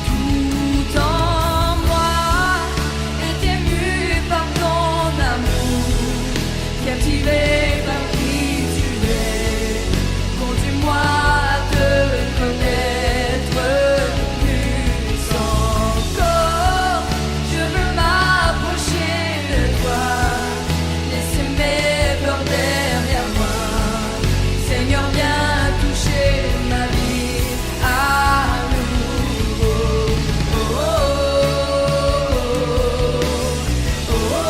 Tout en moi est ému par ton amour, captivé par qui tu es. Conduis-moi à te connaître plus encore. Je veux m'approcher de toi, laisser mes peurs derrière moi. Seigneur, viens toucher ma vie à nouveau. Oh, oh, oh, oh,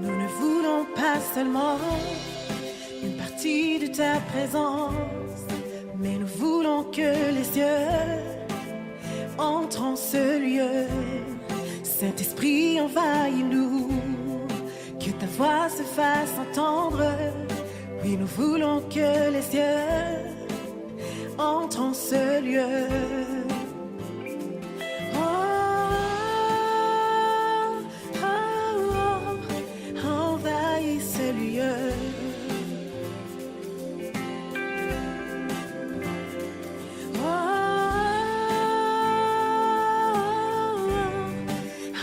Nous ne voulons pas seulement une partie de ta présence, mais nous voulons que les cieux entrent en ce lieu. Saint-Esprit, envahis-nous, que ta voix se fasse entendre. Oui, nous voulons que les cieux entrent en ce lieu. Oh, oh, oh, envahis ce lieu.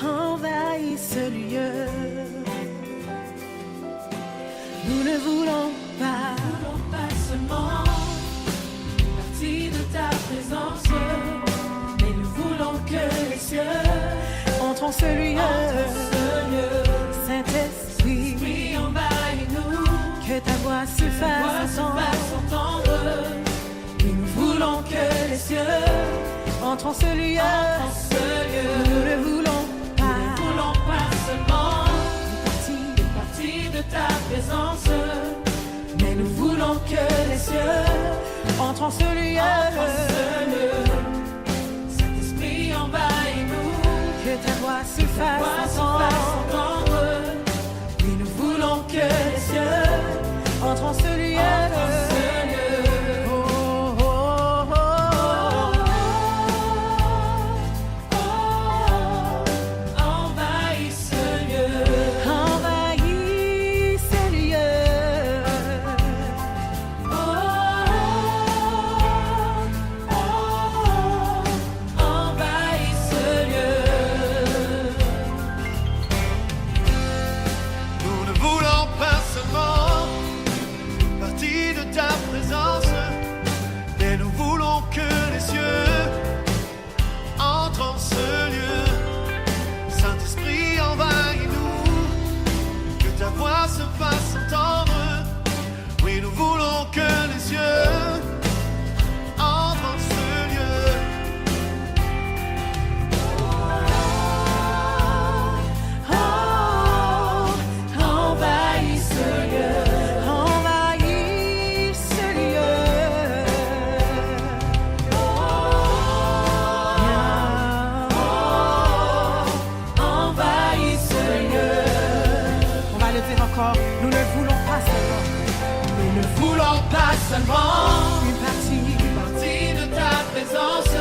Envahis ce lieu. Nous ne voulons pas seulement une partie de ta présence, mais nous voulons que les cieux entrent en ce lieu. Saint-Esprit, envahis-nous, que ta voix se fasse entendre. Et nous voulons que les cieux entrent en ce lieu. Nous ne voulons pas seulement une partie de ta présence, mais nous voulons que les cieux entrent en ce lieu. Saint-Esprit, envahis-nous, que ta voix se fasse entendre. Et nous voulons que les cieux entrent en ce lieu. Nous ne voulons pas seulement, nous ne voulons pas seulement une partie de ta présence,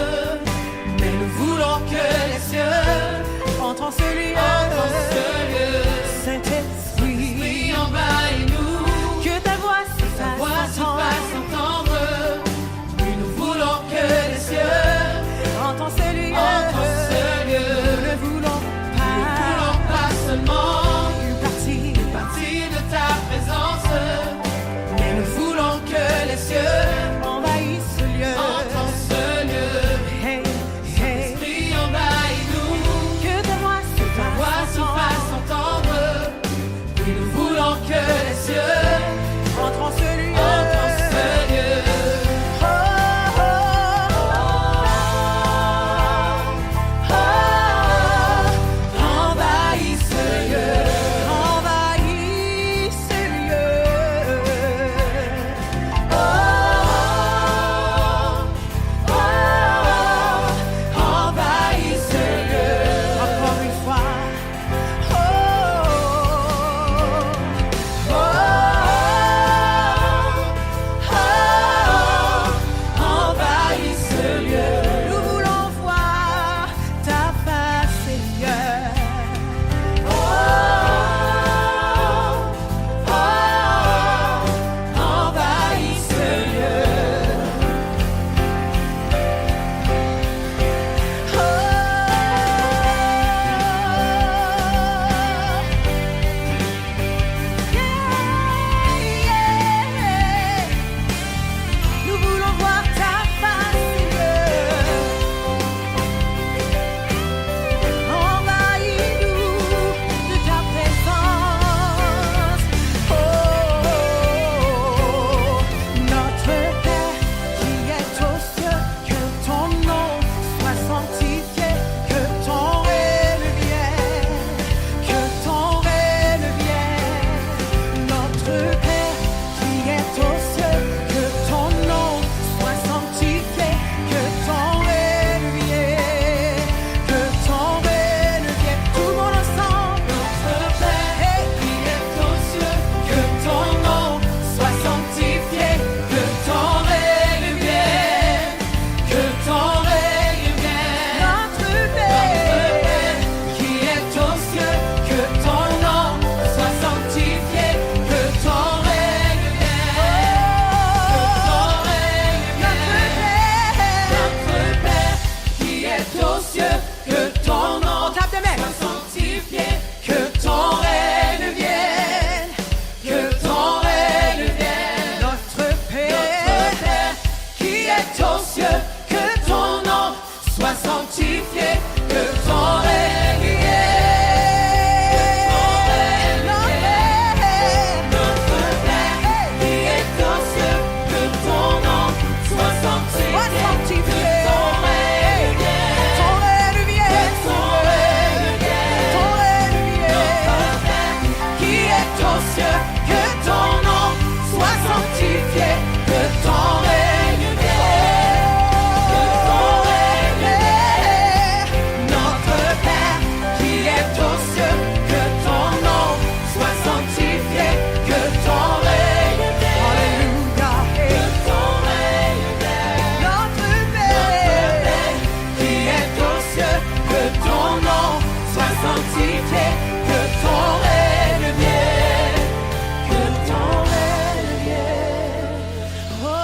mais nous voulons que les cieux entrent en ce lieu. Saint-Esprit, envahis-nous, que ta voix se fasse entendre. Oui, nous voulons que les cieux entrent en ce lieu. Nous ne voulons pas seulement ta présence, mais nous voulons que les cieux envahissent ce lieu. Entrent en ce lieu. Hey, hey. Saint-Esprit, envahis-nous, que ta voix se fasse entendre. est aux cieux, que ton nom soit sanctifié, que ton règne vienne. Notre Père qui est aux cieux, que ton nom soit sanctifié, que ton règne vienne. Ton règne vienne. Ton règne vienne. Ton règne vienne. Notre Père qui est aux cieux, que ton nom soit sanctifié, que ton règne vienne. Que ton règne vienne. Notre Père qui est aux cieux, que ton nom soit sanctifié, que ton règne vienne. Alléluia. Que ton règne vienne. Notre Père qui est aux cieux, que ton nom soit sanctifié, que ton règne vienne. Que ton règne vienne. Oh,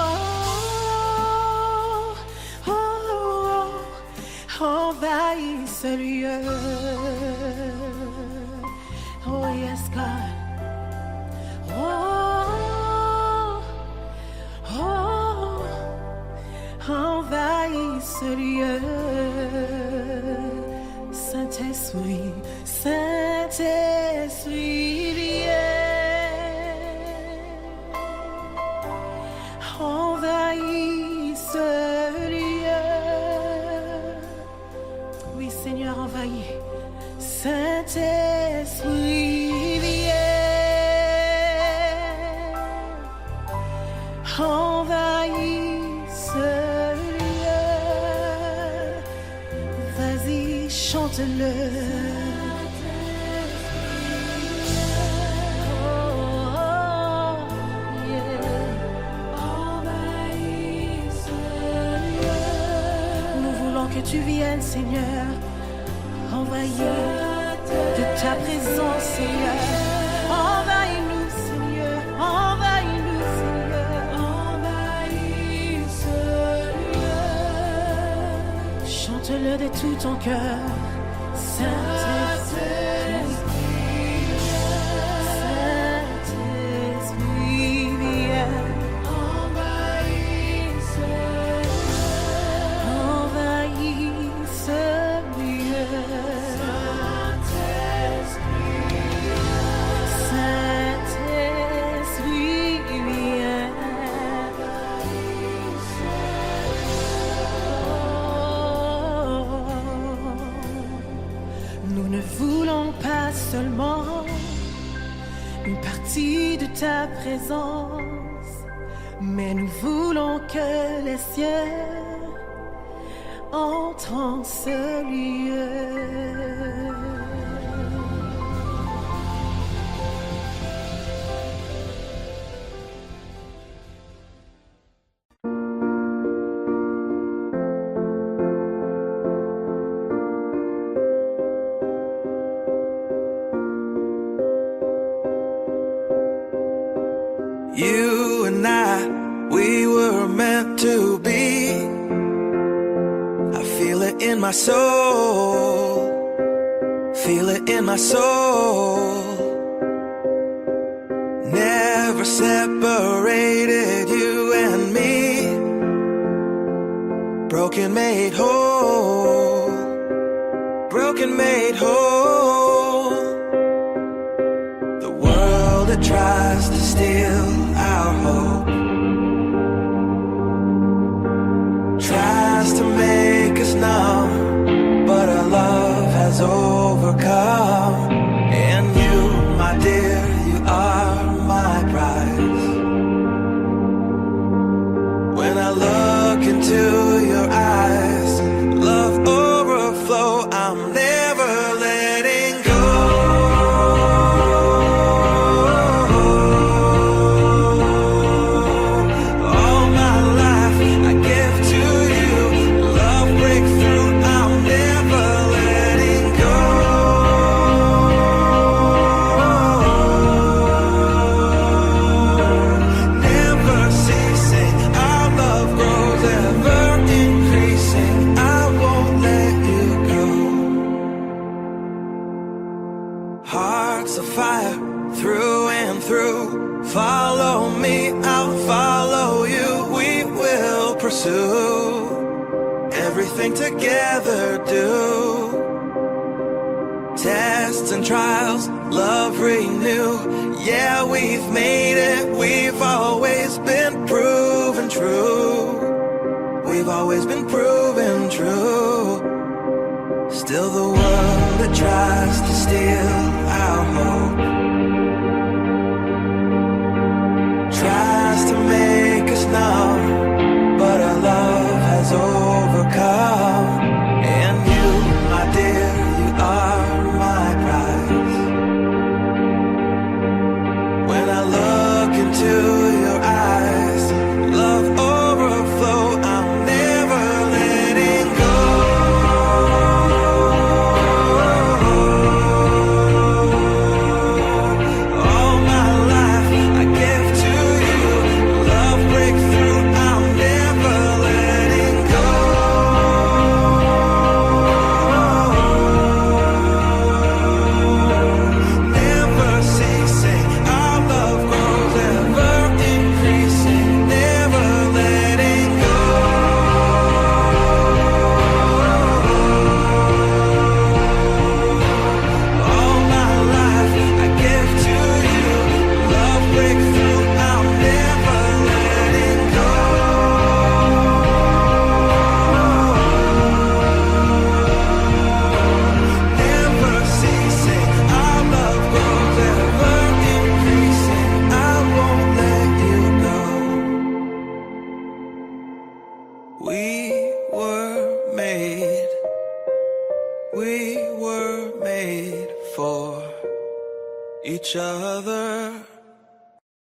oh, oh, envahis ce lieu. Oh yes, God. Oh, oh, envahis ce lieu. Saint-Esprit, Saint-Esprit, viens. Envahis ce lieu. Oui, Seigneur, envahis. Saint-Esprit, viens. Envahis ce lieu. Vas-y, chante-le. Nous voulons que tu viennes, Seigneur, envahir de ta présence, Seigneur. Envahis-nous, Seigneur, envahis-nous, Seigneur. Envahis ce lieu. Chante-le de tout ton cœur. Saint-Esprit, Saint-Esprit, viens. Envahis ce lieu. Saint-Esprit, viens. Nous ne voulons pas seulement une partie de ta présence, mais nous voulons que les cieux entrent en ce lieu. You and I, we were meant to be. I feel it in my soul. Feel it in my soul. Never separated, you and me. Broken made whole. Broken made whole. The world that tries to steal our hope tries to make us numb, but our love has overcome. And you, my dear, you are my prize. When I look into your eyes, love overflow, I'm never letting go. All my life I give to you, love breakthrough, I'm never letting go. Never ceasing, our love grows ever increasing. pursue everything together do. Tests and trials, love renew. Yeah, we've made it. We've always been proven true. We've always been proven true. Still the world that tries to steal our hope